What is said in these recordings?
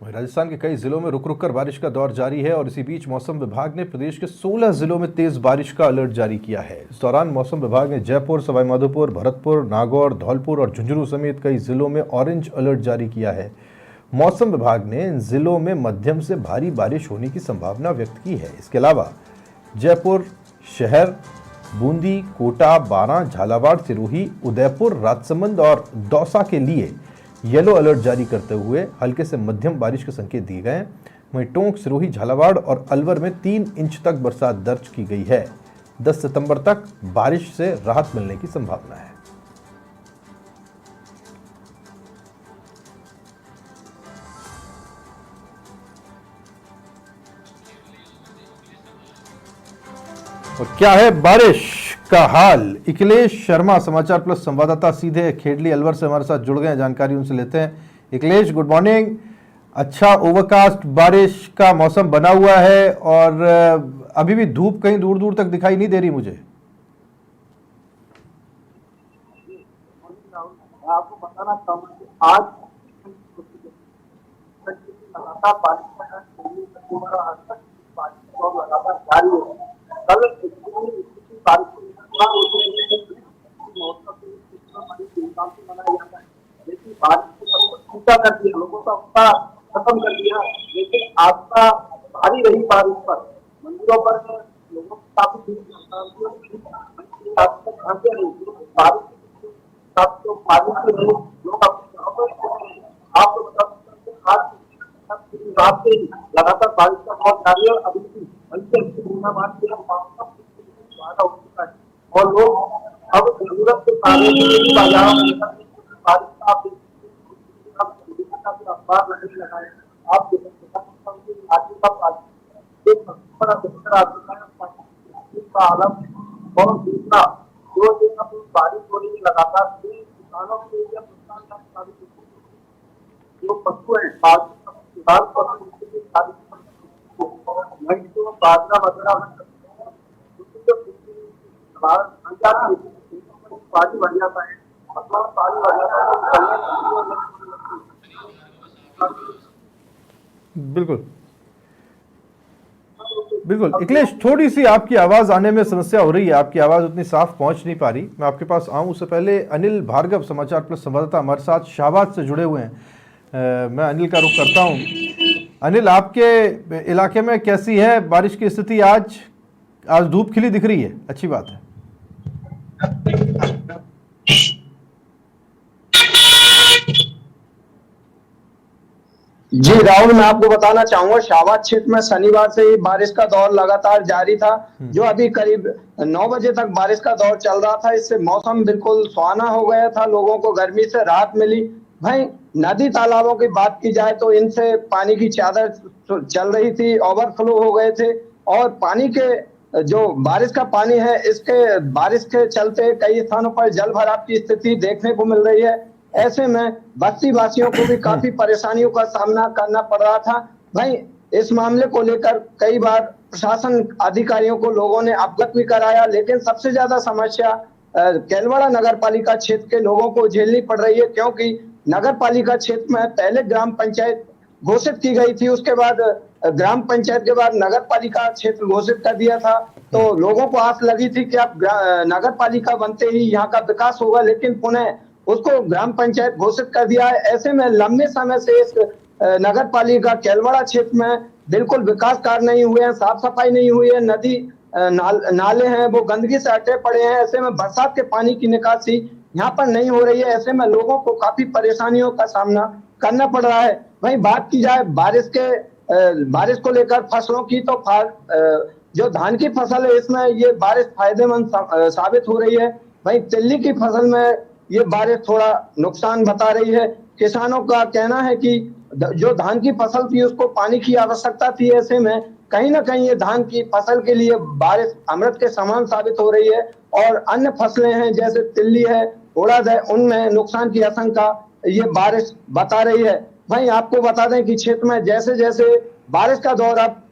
वहीं राजस्थान के कई जिलों में रुक रुक कर बारिश का दौर जारी है और इसी बीच मौसम विभाग ने प्रदेश के 16 जिलों में तेज बारिश का अलर्ट जारी किया है। इस दौरान मौसम विभाग ने जयपुर, सवाईमाधोपुर, भरतपुर, नागौर, धौलपुर और झुंझुनू समेत कई जिलों में ऑरेंज अलर्ट जारी किया है। मौसम विभाग ने इन जिलों में मध्यम से भारी बारिश होने की संभावना व्यक्त की है। इसके अलावा जयपुर शहर, बूंदी, कोटा, बारां, झालावाड़, सिरोही, उदयपुर, राजसमंद और दौसा के लिए येलो अलर्ट जारी करते हुए हल्के से मध्यम बारिश के संकेत दिए गए हैं। वहीं टोंक, सिरोही, झालावाड़ और अलवर में 3 इंच तक बरसात दर्ज की गई है। 10 सितंबर तक बारिश से राहत मिलने की संभावना है। और क्या है बारिश का हाल? अखिलेश शर्मा समाचार प्लस संवाददाता सीधे खेडली अलवर से हमारे साथ जुड़ गए हैं, जानकारी उनसे लेते हैं। Akhilesh, good morning. अच्छा, ओवरकास्ट बारिश का मौसम बना हुआ है और अभी भी धूप कहीं दूर दूर तक दिखाई नहीं दे रही मुझे। आपको बताना चाहूंगा कि आज लगातार बारिश और लगातार जारी है। कल बारिश मनाया जाता है, लेकिन बारिश को सब कुछ छूटा कर दिया, लोगों का उत्साह खत्म कर दिया। लेकिन आस्था भारी रही बारिश पर, मंदिरों पर लोगों को काफी बारिश तो पानी से नहीं लोग अपने घरों में। आपको बता सकते हैं आज रात से लगातार बारिश का दौर जारी है। अभी भी हल्की हल्की बूंदाबांदी है हो चुका है और लोग अब जरूरत के बाजारों में बारिश का अखबार लगने लगा है। आप का आलम और दूसरा जो बारिश हो रही है लगातार किसानों के लिए नुकसानदायक साबित होती है। जो पशु है बाजरा वगैरह पानी बढ़ जाता है, पानी बढ़ जाता है। बिल्कुल बिल्कुल। अखिलेश, थोड़ी सी आपकी आवाज आने में समस्या हो रही है, आपकी आवाज उतनी साफ पहुंच नहीं पा रही। मैं आपके पास आऊं उससे पहले अनिल भार्गव समाचार प्लस संवाददाता हमारे साथ शाहबाद से जुड़े हुए हैं। मैं अनिल का रुख करता हूं। अनिल, आपके इलाके में कैसी है बारिश की स्थिति? आज धूप खिली दिख रही है, अच्छी बात है। जी राहुल, मैं आपको बताना चाहूंगा शाहबाद क्षेत्र में शनिवार से ही बारिश का दौर लगातार जारी था, जो अभी करीब 9 बजे तक बारिश का दौर चल रहा था। इससे मौसम बिल्कुल सुहाना हो गया था, लोगों को गर्मी से राहत मिली। भाई, नदी तालाबों की बात की जाए तो इनसे पानी की चादर चल रही थी, ओवरफ्लो हो गए थे और पानी के जो बारिश का पानी है, इसके बारिश के चलते कई स्थानों पर जल भराव की स्थिति देखने को मिल रही है। ऐसे में बस्ती वासियों को भी काफी परेशानियों का सामना करना पड़ रहा था। भाई, इस मामले को लेकर कई बार प्रशासन अधिकारियों को लोगों ने अवगत भी कराया, लेकिन सबसे ज्यादा समस्या केलवाड़ा नगर पालिका क्षेत्र के लोगों को झेलनी पड़ रही है, क्योंकि नगर पालिका क्षेत्र में पहले ग्राम पंचायत घोषित की गई थी, उसके बाद ग्राम पंचायत के बाद नगर पालिका क्षेत्र घोषित कर दिया था। तो लोगों को आस लगी थी कि अब नगर पालिका बनते ही यहाँ का विकास होगा, लेकिन पुनः उसको ग्राम पंचायत घोषित कर दिया है। ऐसे में लंबे समय से इस नगर पालिका केलवाड़ा क्षेत्र में बिल्कुल विकास कार्य नहीं हुए हैं, साफ सफाई नहीं हुई है, नदी नाले हैं वो गंदगी से अटे पड़े हैं। ऐसे में बरसात के पानी की निकासी यहाँ पर नहीं हो रही है। ऐसे में लोगों को काफी परेशानियों का सामना करना पड़ रहा है। वहीं बात की जाए बारिश को लेकर फसलों की, तो जो धान की फसल है इसमें ये बारिश फायदेमंद साबित हो रही है। वहीं तिल्ली की फसल में ये बारिश थोड़ा नुकसान बता रही है। किसानों का कहना है कि जो धान की फसल थी उसको पानी की आवश्यकता थी, ऐसे में कहीं ना कहीं ये धान की फसल के लिए बारिश अमृत के समान साबित हो रही है। और अन्य फसलें हैं जैसे तिल्ली है, उड़द है, उनमें नुकसान की आशंका ये बारिश बता रही है। वहीं आपको बता दें कि क्षेत्र में जैसे जैसे बारिश का दौर अब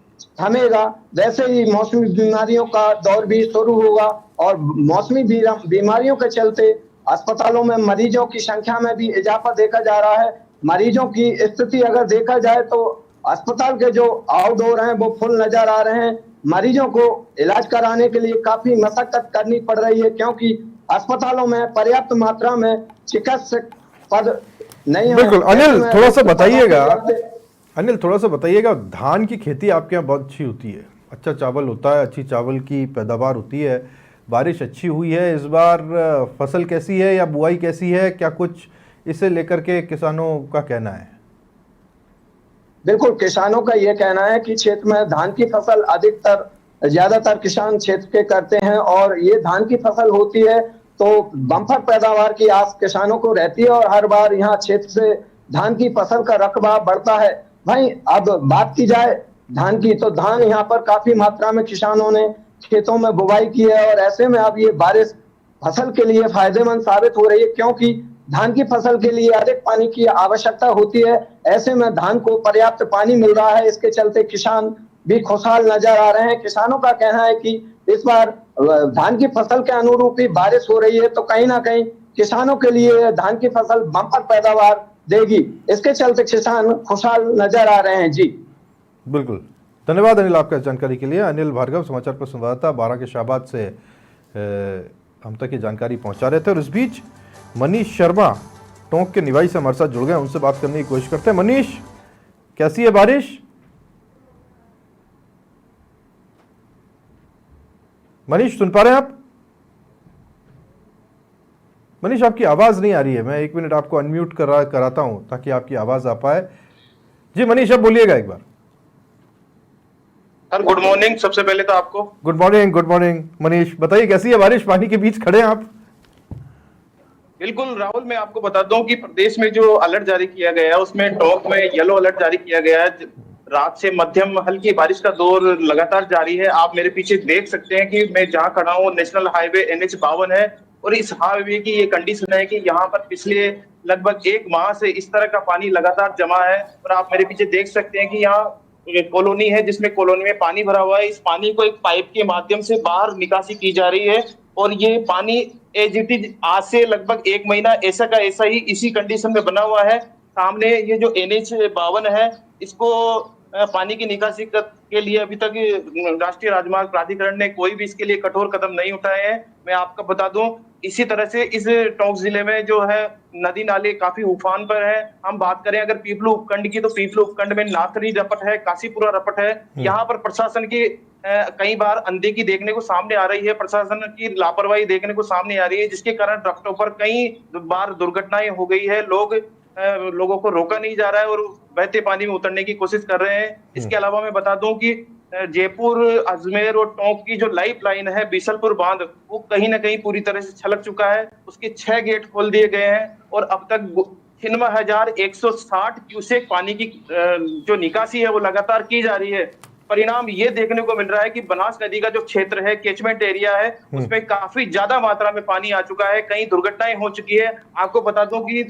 थमेगा, वैसे ही मौसमी बीमारियों का दौर भी शुरू होगा और मौसमी बीमारियों के चलते अस्पतालों में मरीजों की संख्या में भी इजाफा देखा जा रहा है। मरीजों की स्थिति अगर देखा जाए तो अस्पताल के जो आउटडोर हैं वो फुल नजर आ रहे हैं। मरीजों को इलाज कराने के लिए काफी मशक्कत करनी पड़ रही है, क्योंकि अस्पतालों में पर्याप्त मात्रा में चिकित्सक पद नहीं है। बिल्कुल। ऐसे अनिल में थोड़ा सा डॉक्टर बताइएगा, के चलते- अनिल थोड़ा सा बताइएगा, धान की खेती आपके यहाँ बहुत अच्छी होती है, अच्छा चावल होता है, अच्छी चावल की पैदावार होती है, बारिश अच्छी हुई है इस बार, फसल कैसी है या बुआई कैसी है, क्या कुछ इसे लेकर के किसानों का कहना है? बिल्कुल, किसानों का ये कहना है कि क्षेत्र में धान की फसल अधिकतर ज्यादातर किसान क्षेत्र के करते हैं, और ये धान की फसल होती है तो बम्पर पैदावार की आस किसानों को रहती है, और हर बार यहाँ क्षेत्र से धान की फसल का रकबा बढ़ता है। भाई अब बात की जाए धान की, तो धान यहाँ पर काफी मात्रा में किसानों ने खेतों में बुवाई की है, और ऐसे में अब ये बारिश फसल के लिए फायदेमंद साबित हो रही है, क्योंकि धान की फसल के लिए अधिक पानी की आवश्यकता होती है। ऐसे में धान को पर्याप्त पानी मिल रहा है, इसके चलते किसान भी खुशहाल नजर आ रहे हैं। किसानों का कहना है कि इस बार धान की फसल के अनुरूप ही बारिश हो रही है, तो कहीं ना कहीं किसानों के लिए धान की फसल बम्पर पैदावार देगी। इसके चलते किसान खुशहाल नजर आ रहे हैं। जी बिल्कुल, धन्यवाद अनिल आपका जानकारी के लिए। अनिल भार्गव, समाचार पर संवाददाता, बारां के शाहबाद से हम तक ये जानकारी पहुंचा रहे थे। और इस बीच मनीष शर्मा टोंक के निवासी से हमारे साथ जुड़ गए, उनसे बात करने की कोशिश करते हैं। मनीष, कैसी है बारिश? मनीष सुन पा रहे हैं आप? मनीष आपकी आवाज नहीं आ रही है, मैं 1 मिनट आपको अनम्यूट कराता हूं ताकि आपकी आवाज आ पाए। जी मनीष, अब बोलिएगा एक बार। सर गुड मॉर्निंग, सबसे पहले तो आपको good morning. Good morning Manish, बताइए कैसी है बारिश? पानी के बीच खड़े हैं आप। बिल्कुल राहुल, मैं आपको बता दूं कि प्रदेश में जो अलर्ट जारी किया गया है उसमें टोंक में येलो अलर्ट जारी किया गया है। रात से मध्यम हल्की बारिश का दौर लगातार जारी है। आप मेरे पीछे देख सकते हैं कि मैं जहां खड़ा हूं नेशनल हाईवे NH 52 है, और इस हाईवे की ये कंडीशन है कि यहाँ पर पिछले लगभग 1 माह से इस तरह का पानी लगातार जमा है। और आप मेरे पीछे देख सकते हैं कि यहाँ कॉलोनी है जिसमें कॉलोनी में पानी भरा हुआ है। इस पानी को एक पाइप के माध्यम से बाहर निकासी की जा रही है, और ये पानी एज इट इज आज से लगभग 1 महीना ऐसा का ऐसा ही इसी कंडीशन में बना हुआ है। सामने ये जो NH 52 है, इसको पानी की निकासी के लिए अभी तक राष्ट्रीय राजमार्ग प्राधिकरण ने कोई भी इसके लिए कठोर कदम नहीं उठाए हैं। मैं आपको बता दूं, इसी तरह से इस टोंक जिले में जो है नदी नाले काफी उफान पर है। हम बात करें अगर पीपलू उपखंड की, तो पीपलू उपखंड में नाथरी रपट है, काशीपुरा रपट है। यहाँ पर प्रशासन की कई बार अनदेखी देखने को सामने आ रही है, प्रशासन की लापरवाही देखने को सामने आ रही है, जिसके कारण रपटों पर कई बार दुर्घटनाएं हो गई है। लोगों को रोका नहीं जा रहा है और बहते पानी में उतरने की कोशिश कर रहे हैं। इसके अलावा मैं बता दूं कि जयपुर, अजमेर और टोंक की जो लाइफ लाइन है बीसलपुर बांध, वो कहीं ना कहीं पूरी तरह से छलक चुका है। उसके 6 गेट खोल दिए गए हैं, और अब तक 96,160 क्यूसेक पानी की जो निकासी है वो लगातार की जा रही है। परिणाम ये देखने को मिल रहा है कि बनास नदी का जो क्षेत्र है, कैचमेंट एरिया है, उसमें काफी ज्यादा मात्रा में पानी आ चुका है, कई दुर्घटनाएं हो चुकी है। आपको बता दूं कि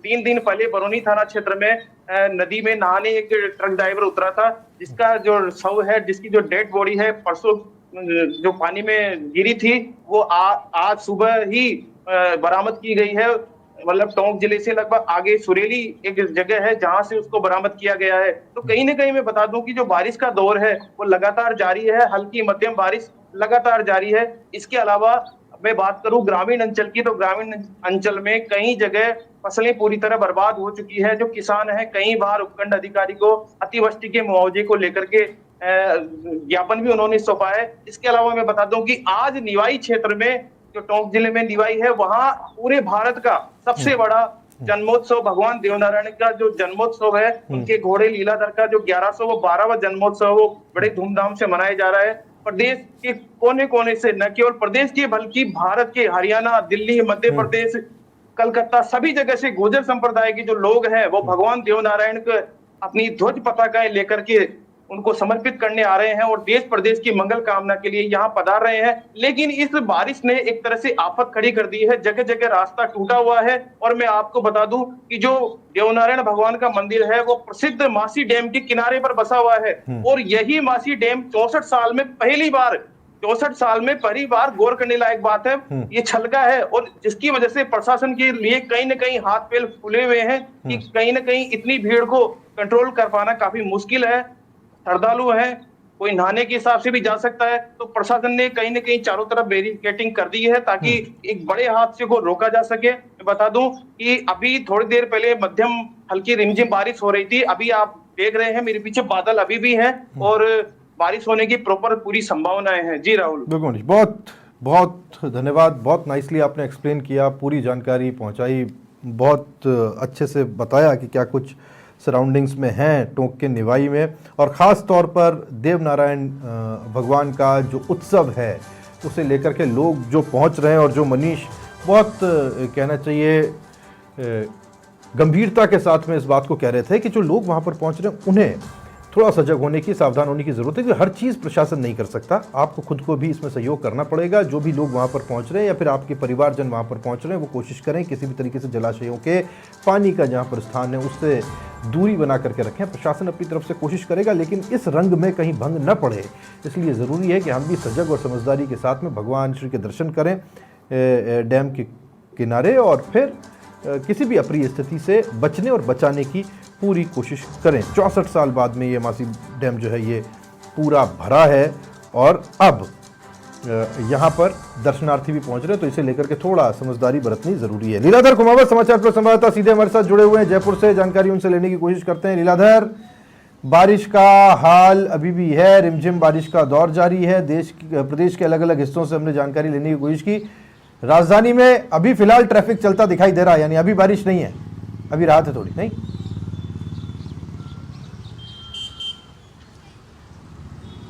3 दिन पहले बरौनी थाना क्षेत्र में नदी में नहाने एक ट्रक ड्राइवर उतरा था, जिसका जो शव है, जिसकी जो डेड बॉडी है परसों जो पानी में गिरी थी, वो आज सुबह ही बरामद की गई है। मतलब टोंक जिले से लगभग आगे सुरेली एक जगह है जहां से उसको बरामद किया गया है। तो कहीं ना कहीं मैं बता दूं कि जो बारिश का दौर है वो लगातार जारी है, हल्की मध्यम बारिश लगातार जारी है। इसके अलावा मैं बात करूं ग्रामीण अंचल की, तो ग्रामीण अंचल में कई जगह फसलें पूरी तरह बर्बाद हो चुकी है। जो किसान है कई बार उपखंड अधिकारी को अतिवृष्टि के मुआवजे को लेकर के ज्ञापन भी उन्होंने सौंपा है। इसके अलावा मैं बता दूं कि आज निवाई क्षेत्र में, जो टोंक जिले में निवाई है, वहां पूरे भारत का सबसे बड़ा जन्मोत्सव, भगवान देवनारायण का जो जन्मोत्सव है, उनके घोड़े लीलाधर का जो 1112वां जन्मोत्सव वो बड़े धूमधाम से मनाया जा रहा है। प्रदेश के कोने कोने से, न केवल प्रदेश के बल्कि भारत के हरियाणा, दिल्ली, मध्य प्रदेश, कलकत्ता, सभी जगह से गुर्जर संप्रदाय के जो लोग हैं वो भगवान देवनारायण को अपनी ध्वज पताकाएं लेकर के उनको समर्पित करने आ रहे हैं और देश प्रदेश की मंगल कामना के लिए यहाँ पधार रहे हैं। लेकिन इस बारिश ने एक तरह से आफत खड़ी कर दी है, जगह जगह रास्ता टूटा हुआ है। और मैं आपको बता दूं कि जो देवनारायण भगवान का मंदिर है वो प्रसिद्ध मासी डैम के किनारे पर बसा हुआ है, और यही मासी डैम 64 साल में पहली बार 64 साल में पहली बार गौर करने लायक बात है। ये छलका है और जिसकी वजह से प्रशासन के लिए कहीं ना कहीं हाथ पैर फूले हुए हैं कि कहीं ना कहीं इतनी भीड़ को कंट्रोल कर पाना काफी मुश्किल है। श्रद्धालु है, कोई नहाने के हिसाब से भी जा सकता है, तो प्रशासन ने कहीं ना कहीं चारों तरफ बैरिकेडिंग कर दी है ताकि एक बड़े हादसे को रोका जा सके। मैं बता दूं कि अभी थोड़ी देर पहले मध्यम हल्की रिमझिम बारिश हो रही थी। अभी आप देख रहे हैं मेरे पीछे बादल अभी भी हैं और बारिश होने की प्रॉपर पूरी संभावनाएं हैं। जी राहुल, बिल्कुल मनीष, बहुत बहुत धन्यवाद। बहुत नाइसली आपने एक्सप्लेन किया, पूरी जानकारी पहुंचाई, बहुत अच्छे से बताया कि क्या कुछ सराउंडिंग्स में हैं टोंक के निवाई में, और ख़ास तौर पर देव नारायण भगवान का जो उत्सव है उसे लेकर के लोग जो पहुंच रहे हैं, और जो मनीष बहुत कहना चाहिए गंभीरता के साथ में इस बात को कह रहे थे कि जो लोग वहां पर पहुंच रहे हैं उन्हें थोड़ा सजग होने की, सावधान होने की ज़रूरत है, कि हर चीज़ प्रशासन नहीं कर सकता। आपको खुद को भी इसमें सहयोग करना पड़ेगा। जो भी लोग वहाँ पर पहुँच रहे हैं या फिर आपके परिवारजन वहाँ पर पहुँच रहे हैं, वो कोशिश करें किसी भी तरीके से जलाशयों के पानी का जहाँ पर स्थान है उससे दूरी बना करके रखें। प्रशासन अपनी तरफ से कोशिश करेगा, लेकिन इस रंग में कहीं भंग न पड़े, इसलिए ज़रूरी है कि हम भी सजग और समझदारी के साथ में भगवान श्री के दर्शन करें डैम के किनारे, और फिर किसी भी अप्रिय स्थिति से बचने और बचाने की पूरी कोशिश करें। 64 साल बाद में ये मासी डैम जो है ये पूरा भरा है, और अब यहाँ पर दर्शनार्थी भी पहुँच रहे हैं, तो इसे लेकर के थोड़ा समझदारी बरतनी ज़रूरी है। लीलाधर कुमावत समाचार प्लस संवाददाता सीधे हमारे साथ जुड़े हुए हैं जयपुर से, जानकारी उनसे लेने की कोशिश करते हैं। लीलाधर, बारिश का हाल अभी भी है, रिमझिम बारिश का दौर जारी है। प्रदेश के अलग अलग हिस्सों से हमने जानकारी लेने की कोशिश की। राजधानी में अभी फिलहाल ट्रैफिक चलता दिखाई दे रहा है, यानी अभी बारिश नहीं है, अभी राहत है थोड़ी, नहीं?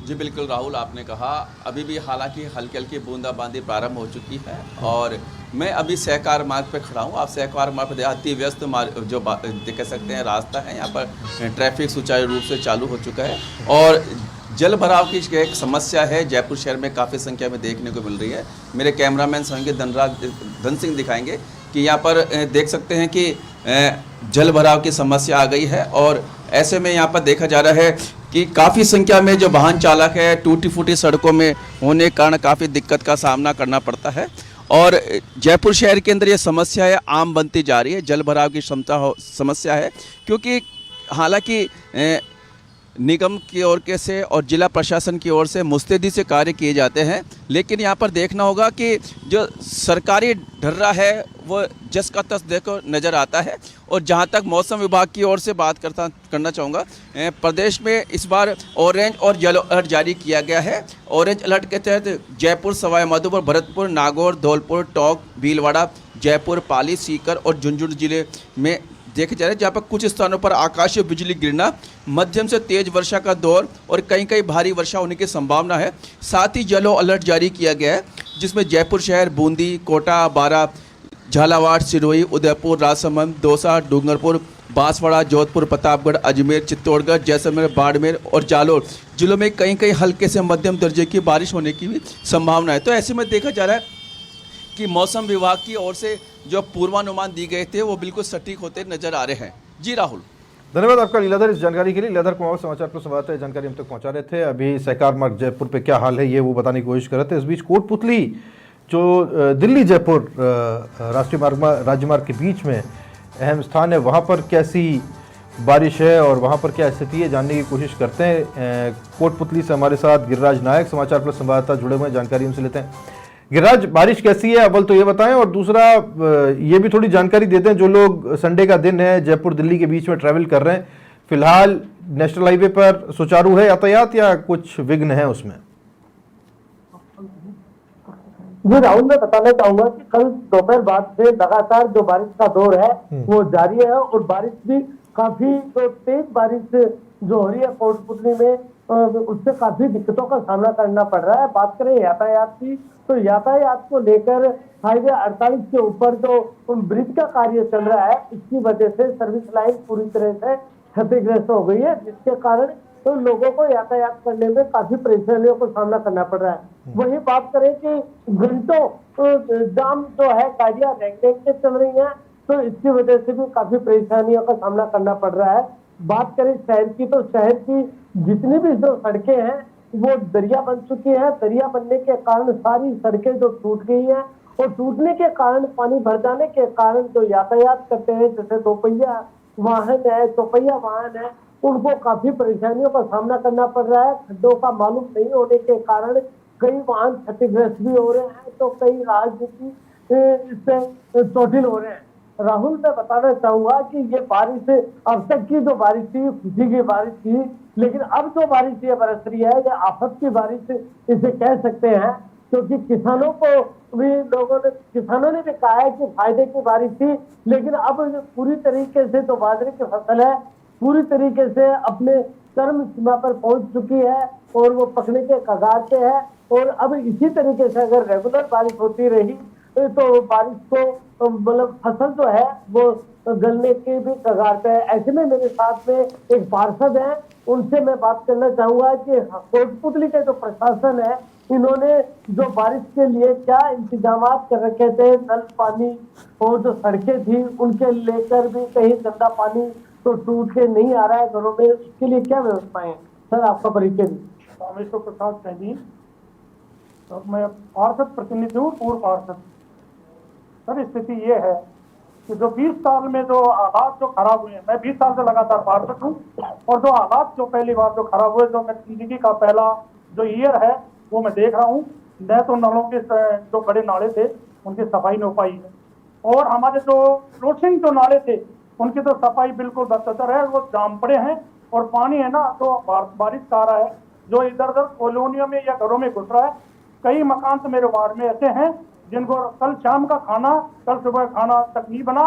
जी बिल्कुल राहुल, आपने कहा अभी भी हालांकि हल्की हल्की बूंदाबांदी प्रारंभ हो चुकी है, और मैं अभी सहकार मार्ग पर खड़ा हूँ। आप सहकार मार्ग पर अति व्यस्त जो कह सकते हैं रास्ता है, यहाँ पर ट्रैफिक सुचारू रूप से चालू हो चुका है, और जल भराव की एक समस्या है जयपुर शहर में काफ़ी संख्या में देखने को मिल रही है। मेरे कैमरामैन संगे धन सिंह दिखाएंगे कि यहाँ पर देख सकते हैं कि जल भराव की समस्या आ गई है, और ऐसे में यहाँ पर देखा जा रहा है कि काफ़ी संख्या में जो वाहन चालक है टूटी फूटी सड़कों में होने के कारण काफ़ी दिक्कत का सामना करना पड़ता है, और जयपुर शहर के अंदर ये समस्या है आम बनती जा रही है। जल भराव की समस्या है, क्योंकि हालांकि निगम की ओर के से और जिला प्रशासन की ओर से मुस्तैदी से कार्य किए जाते हैं, लेकिन यहाँ पर देखना होगा कि जो सरकारी ढर्रा है वो जस का तस देखो नज़र आता है। और जहाँ तक मौसम विभाग की ओर से बात करना चाहूँगा, प्रदेश में इस बार ऑरेंज और येलो अलर्ट जारी किया गया है। ऑरेंज अलर्ट के तहत जयपुर, सवाई माधोपुर, भरतपुर, नागौर, धौलपुर, टोंक, भीलवाड़ा, जयपुर, पाली, सीकर और झुंझुनू जिले में देखे जा रहे हैं, जहाँ पर कुछ स्थानों पर आकाशीय बिजली गिरना, मध्यम से तेज वर्षा का दौर और कहीं कहीं भारी वर्षा होने की संभावना है। साथ ही येलो अलर्ट जारी किया गया है, जिसमें जयपुर शहर, बूंदी, कोटा, बारा, झालावाड़, सिरोही, उदयपुर, राजसमंद, दौसा, डूंगरपुर, बांसवाड़ा, जोधपुर, प्रतापगढ़, अजमेर, चित्तौड़गढ़, जैसलमेर, बाड़मेर और जालौर जिलों में कहीं कहीं हल्के से मध्यम दर्जे की बारिश होने की भी संभावना है। तो ऐसे में देखा जा रहा है कि मौसम विभाग की ओर से जो पूर्वानुमान दी गए थे वो बिल्कुल सटीक होते नजर आ रहे हैं। जी राहुल, धन्यवाद आपका लीलाधर इस जानकारी के लिए। लीलाधर कुमावत समाचार प्लस संवाददाता जानकारी हम तक पहुंचा रहे थे। अभी सहकार मार्ग जयपुर पे क्या हाल है ये वो बताने की कोशिश कर रहे थे। इस बीच कोटपुतली जो दिल्ली जयपुर राष्ट्रीय राज्यमार्ग के बीच में अहम स्थान है, वहाँ पर कैसी बारिश है और वहाँ पर क्या स्थिति है जानने की कोशिश करते हैं। कोटपुतली से हमारे साथ गिरिराज नायक समाचार प्लस संवाददाता जुड़े हुए हैं, जानकारी उनसे लेते हैं। गिरिराज, बारिश कैसी है अव्वल तो ये बताएं, और दूसरा ये भी थोड़ी जानकारी देते हैं जो लोग संडे का दिन है जयपुर दिल्ली के बीच में ट्रैवल कर रहे हैं, फिलहाल नेशनल हाईवे पर सुचारू है यातायात या कुछ विघ्न है उसमें? जी राहुल, मैं बताना चाहूंगा कि कल दोपहर बाद से लगातार जो बारिश का दौर है वो जारी है, और बारिश भी काफी तेज बारिश जो हो रही है कोटपुतली में, उससे काफी दिक्कतों का सामना करना पड़ रहा है। बात करें यातायात की, तो यातायात को लेकर हाईवे 48 के ऊपर जो ब्रिज का कार्य चल रहा है, इसकी वजह से सर्विस लाइन पूरी तरह से क्षतिग्रस्त हो गई है, जिसके कारण तो लोगों को यातायात करने में काफी परेशानियों को सामना करना पड़ रहा है। वही बात करें कि घंटों जाम जो है गाड़ियां रेंग के चल रही हैं, तो इसकी वजह से भी काफी परेशानियों का सामना करना पड़ रहा है। बात करें शहर की, तो शहर की जितनी भी जो सड़कें हैं वो दरिया बन चुकी है। दरिया बनने के कारण सारी सड़कें जो टूट गई हैं और टूटने के कारण पानी भर जाने के कारण जो यातायात करते हैं जैसे दोपहिया वाहन है, चौपहिया वाहन है, उनको काफी परेशानियों का सामना करना पड़ रहा है। खड्डों का मालूम नहीं होने के कारण कई वाहन क्षतिग्रस्त भी हो रहे हैं तो कई राहगीर इससे चोटिल हो रहे हैं। राहुल, मैं बताना चाहूंगा कि ये बारिश अब तक की जो बारिश थी खुशी की बारिश थी, लेकिन अब जो बारिश ये बरस रही है ये आफत की बारिश इसे कह सकते हैं, क्योंकि किसानों को भी किसानों ने भी कहा है कि फायदे की बारिश थी, लेकिन अब पूरी तरीके से जो बाजरे की फसल है पूरी तरीके से अपने चरम सीमा पर पहुंच चुकी है और वो पकने के कगार पे है। और अब इसी तरीके से अगर रेगुलर बारिश होती रही तो बारिश को मतलब फसल जो है वो गलने के भी कगार पे है। ऐसे में मेरे साथ में एक पार्षद है, उनसे मैं बात करना चाहूंगा कि कोटपुतली के जो प्रशासन है इन्होंने जो बारिश के लिए क्या इंतजाम कर रखे थे, नल पानी और जो सड़कें थी उनके लेकर भी कहीं गंदा पानी तो टूट के नहीं आ रहा है घरों में, उसके लिए क्या व्यवस्थाएं हैं? सर, आपका परिचय दीजिए। रामेश्वर प्रसाद सैनी, तो मैं पार्षद प्रतिनिधि हूँ, पूर्व पार्षद। सर, स्थिति ये है कि जो 20 साल में जो हालात जो खराब हुए हैं, मैं 20 साल से लगातार पार्षद हूँ, और जो हालात जो पहली बार जो खराब हुए, जो मैं जिंदगी का पहला जो ईयर है वो मैं देख रहा हूँ। न तो नलों के जो बड़े नाले थे उनकी सफाई नहीं हो पाई है, और हमारे जो रोडसिंग जो नाले थे उनकी तो सफाई बिल्कुल बदतर है, वो जाम पड़े हैं। और पानी है ना तो बारिश का आ रहा है जो इधर उधर कॉलोनियों में या घरों में घुस रहा है। कई मकान तो मेरे वार्ड में ऐसे हैं जिनको कल शाम का खाना, कल सुबह खाना तक नहीं बना।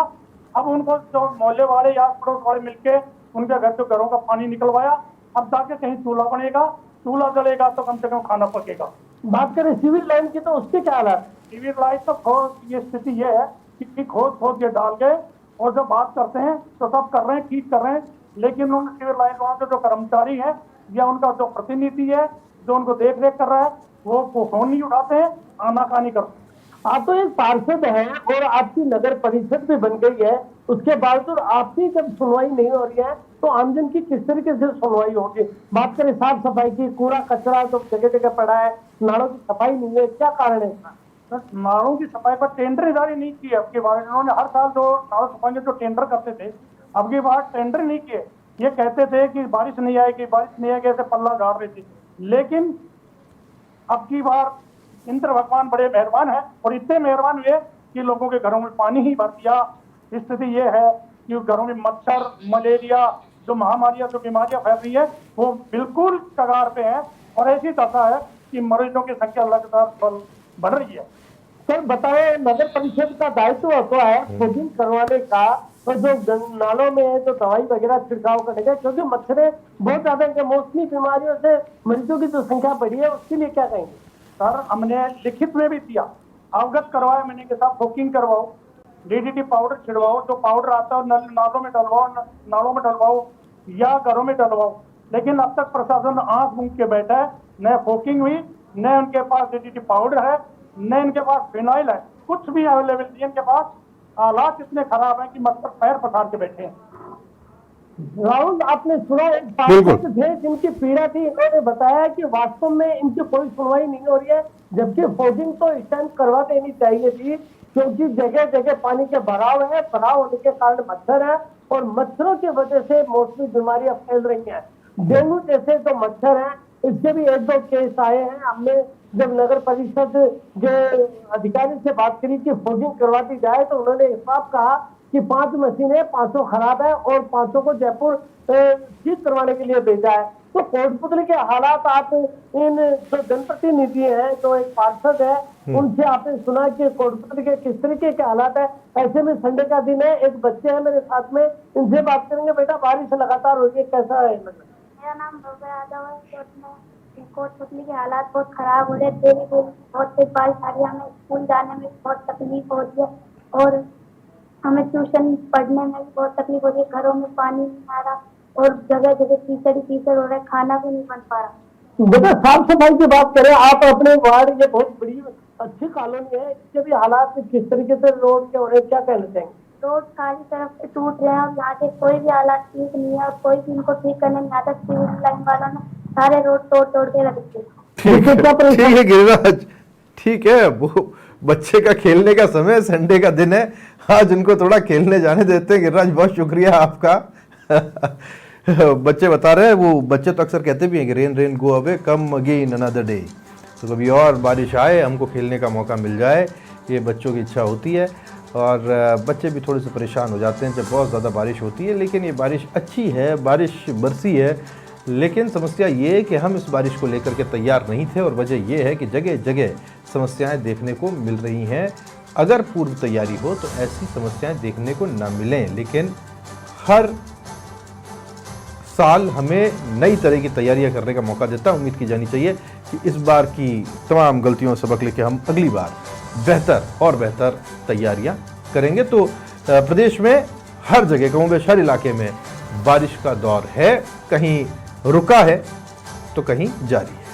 अब उनको जो मोहल्ले वाले या पड़ोस वाले मिलके उनके घर से घरों का पानी निकलवाया। अब जाके कहीं चूल्हा बनेगा, चूल्हा जलेगा तो कम से कम खाना पकेगा। बात करें सिविल लाइन की तो उसके क्या हालात? सिविल लाइन तो ये स्थिति ये है कि खोद के डाल गए, और जब बात करते हैं तो सब कर रहे हैं, ठीक कर रहे हैं, लेकिन उन सिविल लाइन वहाँ के जो कर्मचारी है या उनका जो प्रतिनिधि है जो उनको देख रेख कर रहा है वो फोन नहीं उठाते हैं, आनाकानी करते हैं। आप तो एक पार्षद हैं और आपकी नगर परिषद भी बन गई है, उसके बावजूद आपकी जब सुनवाई नहीं हो रही है तो आमजन की किस तरीके से सुनवाई होगी? बात करें साफ सफाई की, कूड़ा कचरा तो जगह जगह पड़ा है, नालों की सफाई नहीं है, क्या कारण है इसका? नालों की सफाई पर टेंडर जारी नहीं किए अब की बार। इन्होंने हर साल जो नालों सफाई के जो टेंडर करते थे, अब की बार टेंडर नहीं किए। ये कहते थे कि बारिश नहीं आएगी, बारिश नहीं आएगी, ऐसे पल्ला झाड़ रहे थे। लेकिन अब की बार इंद्र भगवान बड़े मेहरबान है, और इतने मेहरबान हुए कि लोगों के घरों में पानी ही भर दिया। स्थिति ये है कि घरों में मच्छर, मलेरिया, जो महामारियां, जो बीमारियां फैल रही है वो बिल्कुल कगार पे है, और ऐसी दशा है कि मरीजों की संख्या लगातार बढ़ रही है। सर बताएं, नगर परिषद का दायित्व होता है खोदिंग करवाने का और जो नालों में जो दवाई वगैरह छिड़काव करने का, क्योंकि मच्छरें बहुत ज्यादा है, मौसमी बीमारियों से मरीजों की जो संख्या बढ़ी है उसके लिए क्या कहेंगे? सर, हमने लिखित में भी दिया, अवगत करवाया मैंने के साथ, फोकिंग करवाओ, डीडीटी पाउडर छिड़वाओ, जो पाउडर आता है नालों में डलवाओ या घरों में डलवाओ। लेकिन अब तक प्रशासन आंख मूंद के बैठा है, न फोकिंग हुई, न उनके पास डीडीटी पाउडर है, न इनके पास फिनाइल है, कुछ भी अवेलेबल नहीं इनके पास। हालात इतने खराब हैं कि मच्छर पैर पसार के बैठे हैं। राहुल, आपने सुना एक पार्षद थे जिनकी पीड़ा थी, इन्होंने बताया कि वास्तव में इनकी कोई सुनवाई नहीं हो रही है, जबकि फोगिंग तो इस टाइम करवा देनी चाहिए थी, क्योंकि जगह जगह पानी के भराव है, भराव होने के कारण मच्छर है और मच्छरों की वजह से मौसमी बीमारियां फैल रही हैं। डेंगू जैसे जो मच्छर हैं इसके भी 1-2 केस आए हैं। हमने जब नगर परिषद के अधिकारी से बात करी कि फोगिंग करवा दी जाए तो उन्होंने इस बात कहा कि 5 मशीनें, 500 खराब है और 500 को जयपुर ठीक करवाने के लिए भेजा है। तो कोटपुतली के हालात आप इन जो जनप्रतिनिधि हैं, जो एक पार्षद है, उनसे आपने सुना कि कोटपुतली के किस तरीके के हालात है। ऐसे में संडे का दिन है, एक बच्चे हैं मेरे साथ में, इनसे बात करेंगे। बेटा, बारिश लगातार हो रही है, कैसा है? मेरा नाम भव्य यादव है। कोटपुतली के हालात बहुत खराब हो रहे हैं, बहुत तेज बारिश आ रही है, हमें स्कूल जाने में बहुत तकलीफ हो रही है और हमें ट्यूशन पढ़ने में भी बहुत तकलीफ हो रही है। घरों में पानी नहीं आ रहा और जगह जगह कीचड़ हो रहा है, खाना भी नहीं बन पा रहा। बेटा, साफ सफाई की बात करें, आप अपने वार्ड, ये बहुत बड़ी अच्छी कॉलोनी है, इसके भी हालात किस तरीके से रोड के हो रहे हैं, क्या कहना चाहेंगे? रोड सारी तरफ से टूट रहे हैं और यहाँ के कोई भी हालात ठीक नहीं है और कोई भी इनको ठीक करने नहीं आता। सिविल लाइन वालों ने सारे रोड तोड़ तोड़ के रख दिए। ठीक है गिरिराज, ठीक है, वो बच्चे का खेलने का समय है, संडे का दिन है, आज उनको थोड़ा खेलने जाने देते हैं। गिरिराज बहुत शुक्रिया आपका। बच्चे बता रहे हैं, वो बच्चे तो अक्सर कहते भी हैं कि rain rain go away come again another day, तो कभी और बारिश आए हमको खेलने का मौका मिल जाए, ये बच्चों की इच्छा होती है। और बच्चे भी थोड़े से परेशान हो जाते हैं जब बहुत ज़्यादा बारिश होती है, लेकिन ये बारिश अच्छी है, बारिश बरसी है, लेकिन समस्या ये है कि हम इस बारिश को लेकर के तैयार नहीं थे और वजह ये है कि जगह जगह समस्याएं देखने को मिल रही हैं। अगर पूर्व तैयारी हो तो ऐसी समस्याएं देखने को ना मिलें, लेकिन हर साल हमें नई तरह की तैयारियां करने का मौका देता है। उम्मीद की जानी चाहिए कि इस बार की तमाम गलतियों से सबक लेके हम अगली बार बेहतर और बेहतर तैयारियां करेंगे। तो प्रदेश में हर जगह कहूँ बेश हर इलाके में बारिश का दौर है, कहीं रुका है तो कहीं जारी है।